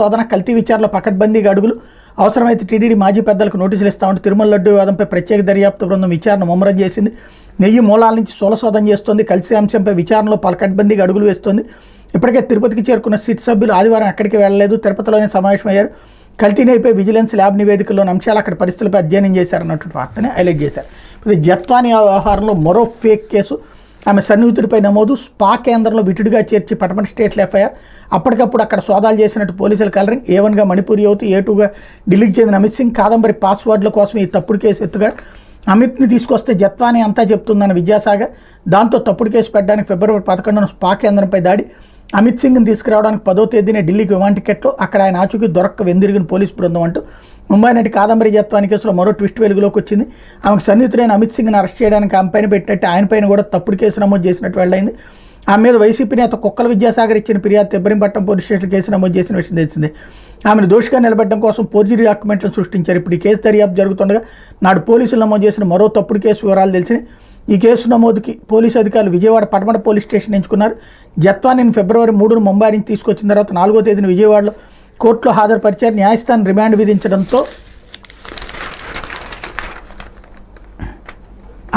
శోధన కల్తీ విచారణలో పకడ్బందీగా అడుగులు అవసరమైతే టీటీడీ మాజీ పెద్దలకు నోటీసులు ఇస్తామంటూ తిరుమల లడ్డు వివాదంపై ప్రత్యేక దర్యాప్తు బృందం విచారణ ముమ్మరం చేసింది. 1000 మూలాల నుంచి శోధన చేస్తోంది. కల్తీ అంశంపై విచారణలో పకడ్బందీగా అడుగులు వేస్తోంది. ఇప్పటికే తిరుపతికి చేరుకున్న సిట్ సభ్యులు ఆదివారం ఎక్కడికి వెళ్లలేదు, తిరుపతిలోనే సమావేశమయ్యారు. కల్తీ నేపై విజిలెన్స్ ల్యాబ్ నివేదికల్లోని అంశాలు అక్కడ పరిస్థితులపై అధ్యయనం చేశారన్నటువంటి వార్తని హైలైట్ చేశారు. ఇప్పుడు జత్వాని వ్యవహారంలో మరో ఫేక్ కేసు ఆమె సన్నిహితుడిపై నమోదు. స్పా కేంద్రంలో విటుడిగా చేర్చి పటమట స్టేట్లో ఎఫ్ఐఆర్. అప్పటికప్పుడు అక్కడ సోదాలు చేసినట్టు పోలీసులు కలరింగ్. A1గా మణిపూరి యువతి, A2గా ఢిల్లీకి చెందిన అమిత్ సింగ్. కాదంబరి పాస్వర్డ్ల కోసం ఈ తప్పుడు కేసు ఎత్తుగా అమిత్ని తీసుకొస్తే జత్వాని అంతా చెప్తుందన్న విద్యాసాగర్. దాంతో తప్పుడు కేసు పెట్టడానికి ఫిబ్రవరి 11న స్పా కేంద్రంపై దాడి. అమిత్ సింగ్ని తీసుకురావడానికి 10వ తేదీనే ఢిల్లీకి విమాన టికెట్లు. అక్కడ ఆయన ఆచూకీ దొరక్క వెందిరిగిన పోలీసు బృందం అంటూ ముంబై నటి కాదంబరి జత్వాని కేసులో మరో ట్విస్ట్ వెలుగులోకి వచ్చింది. ఆమెకు సన్నిహితుడైన అమిత్ సింగ్ని అరెస్ట్ చేయడానికి ఆమె పైన పెట్టినట్టు ఆయన పైన కూడా తప్పుడు కేసు నమోదు చేసినట్టు వెళ్లైంది. ఆమె మీద వైసీపీ నేత కుక్కల విద్యాసాగర్ ఇచ్చిన ఫిర్యాదు ఇబ్రహీంపట్నం పోలీస్ స్టేషన్ కేసు నమోదు చేసిన విషయం తెలిసిందే. ఆమెను దోషిగా నిలబెట్టడం కోసం ఫోర్జరీ డాక్యుమెంట్లను సృష్టించారు. ఇప్పుడు ఈ కేసు దర్యాప్తు జరుగుతుండగా నాడు పోలీసులు నమోదు చేసిన మరో తప్పుడు కేసు వివరాలు తెలిసినాయి. ఈ కేసు నమోదుకి పోలీసు అధికారులు విజయవాడ పటమట పోలీస్ స్టేషన్ ఎంచుకున్నారు. జత్వానిని ఫిబ్రవరి 3న ముంబై నుంచి తీసుకొచ్చిన తర్వాత 4వ తేదీన విజయవాడలో కోర్టులో హాజరుపరిచారు. న్యాయస్థానం రిమాండ్ విధించడంతో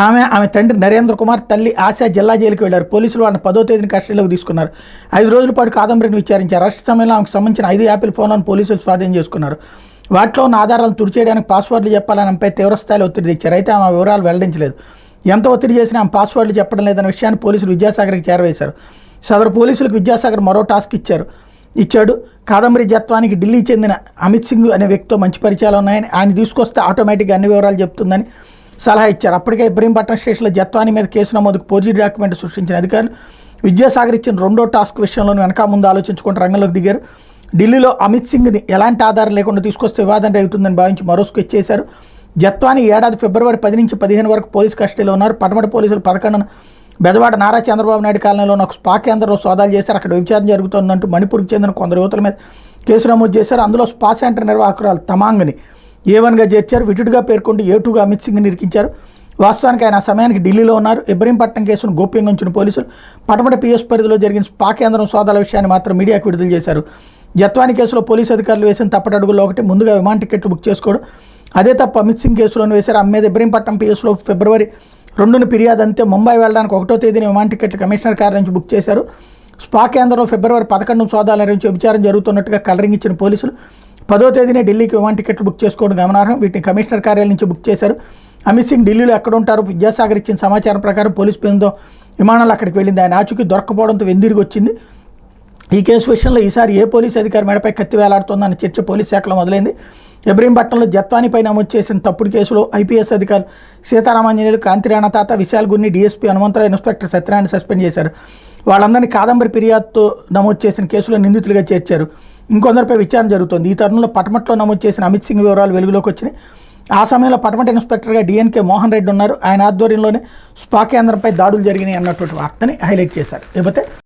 ఆమె తండ్రి నరేంద్ర కుమార్, తల్లి ఆశ జిల్లా జైలుకి వెళ్లారు. పోలీసులు వాళ్ళని 10వ తేదీన కస్టడీలోకి తీసుకున్నారు. 5 రోజుల పాటు కాదంబరిని విచారించారు. అరెస్ట్ సమయంలో ఆమెకు సంబంధించిన 5 యాపిల్ ఫోన్లను పోలీసులు స్వాధీనం చేసుకున్నారు. వాటిలో ఉన్న ఆధారాలను తుడిచేయడానికి పాస్వర్డ్లు చెప్పాలని ఆమెపై తీవ్రస్థాయిలో ఒత్తిడి తెచ్చారు. అయితే ఆమె వివరాలు వెల్లడించలేదు. ఎంత ఒత్తిడి చేసినా ఆమె పాస్వర్డ్లు చెప్పడం లేదన్న విషయాన్ని పోలీసులు విద్యాసాగర్కి చేరవేశారు. సదరు పోలీసులకు విద్యాసాగర్ మరో టాస్క్ ఇచ్చాడు. కాదంబరి జత్వానికి ఢిల్లీ చెందిన అమిత్ సింగ్ అనే వ్యక్తితో మంచి పరిచయాలు ఉన్నాయని, ఆయన తీసుకొస్తే ఆటోమేటిక్గా అన్ని వివరాలు చెప్తుందని సలహా ఇచ్చారు. అప్పటికే ఇబ్రహీంపట్నం స్టేషన్లో జత్వాని మీద కేసు నమోదుకు ఫోర్జరీ డాక్యుమెంట్ సృష్టించిన అధికారులు విద్యాసాగర్ ఇచ్చిన 2వ టాస్క్ విషయంలో వెనక ముందు ఆలోచించుకుంటూ రంగంలోకి దిగారు. ఢిల్లీలో అమిత్ సింగ్ని ఎలాంటి ఆధారం లేకుండా తీసుకొస్తే వివాదం రేగుతుందని భావించి మరో స్కెచ్ చేశారు. జత్వాని ఏడాది ఫిబ్రవరి 10 నుంచి 15 వరకు పోలీసు కస్టడీలో ఉన్నారు. పటమట పోలీసులు 11న బెజవాడ నారా చంద్రబాబు నాయుడు కాలనీలో ఒక స్పా కేంద్రంలో సోదాలు చేశారు. అక్కడ విచారణ జరుగుతుందంటూ మణిపూర్కి చెందిన కొందరు యువతుల మీద కేసు నమోదు చేశారు. అందులో స్పా సెంటర్ నిర్వాహకురాలు తమాంగ్ని A1గా చేర్చారు. విటుడిగా పేర్కొంటూ A2గా అమిత్ సింగ్ని ఇరికించారు. వాస్తవానికి ఆయన ఆ సమయానికి ఢిల్లీలో ఉన్నారు. ఇబ్రహీంపట్నం కేసును గోప్యంగా ఉంచిన పోలీసులు పటమట PS పరిధిలో జరిగిన స్పా కేంద్రం సోదాల విషయాన్ని మాత్రం మీడియాకు విడుదల చేశారు. జత్వాని కేసులో పోలీసు అధికారులు వేసిన తప్పటడుగుల్లో ఒకటి ముందుగా విమాన టికెట్లు బుక్ చేసుకోవడం. అదే తప్ప అమిత్ సింగ్ కేసులోనే వేశారు. ఆమె మీద ఇబ్రహీంపట్నం PSలో ఫిబ్రవరి 2న ఫిర్యాదు అంతే. ముంబై వెళ్ళడానికి 1వ తేదీన విమాన టికెట్లు కమిషనర్ కార్యాలయం నుంచి బుక్ చేశారు. స్పా కేంద్రంలో ఫిబ్రవరి 11న సోదాలు నిర్వహించి విచారణ జరుగుతున్నట్టుగా కలరింగ్ ఇచ్చిన పోలీసులు 10వ తేదీనే ఢిల్లీకి విమాన టికెట్లు బుక్ చేసుకోవడం గమనార్హం. వీటిని కమిషనర్ కార్యాలయం నుంచి బుక్ చేశారు. అమిత్ సింగ్ ఢిల్లీలో ఎక్కడ ఉంటారు? విద్యాసాగర్ ఇచ్చిన సమాచారం ప్రకారం పోలీసు బృందం విమానంలో అక్కడికి వెళ్ళింది. ఆయన ఆచూకీ దొరకపోవడంతో వెందిరిగి వచ్చింది. ఈ కేసు విషయంలో ఈసారి ఏ పోలీసు అధికారి మెడపై కత్తి వేలాడుతోందన్న చర్చ పోలీసు శాఖలో మొదలైంది. ఇబ్రహీంపట్నంలో జత్వానిపై నమోదు చేసిన తప్పుడు కేసులో IPS అధికారులు Seetharamanjaneyulu, Kanthi Rana Tata, Vishal Gunni, DSP Hanumantha Rao, inspector Satyanarayana suspend చేశారు. వాళ్ళందరినీ కాదంబరి ఫిర్యాదుతో నమోదు చేసిన కేసులో నిందితులుగా చేర్చారు. ఇంకొందరిపై విచారణ జరుగుతోంది. ఈ తరుణంలో పటమట్లో నమోదు చేసిన అమిత్ సింగ్ వివరాలు వెలుగులోకి వచ్చినాయి. ఆ సమయంలో పటమట ఇన్స్పెక్టర్గా DNK మోహన్ రెడ్డి ఉన్నారు. ఆయన ఆధ్వర్యంలోనే స్పా కేంద్రంపై దాడులు జరిగినాయి అన్నటువంటి వార్తని హైలైట్ చేశారు. లేకపోతే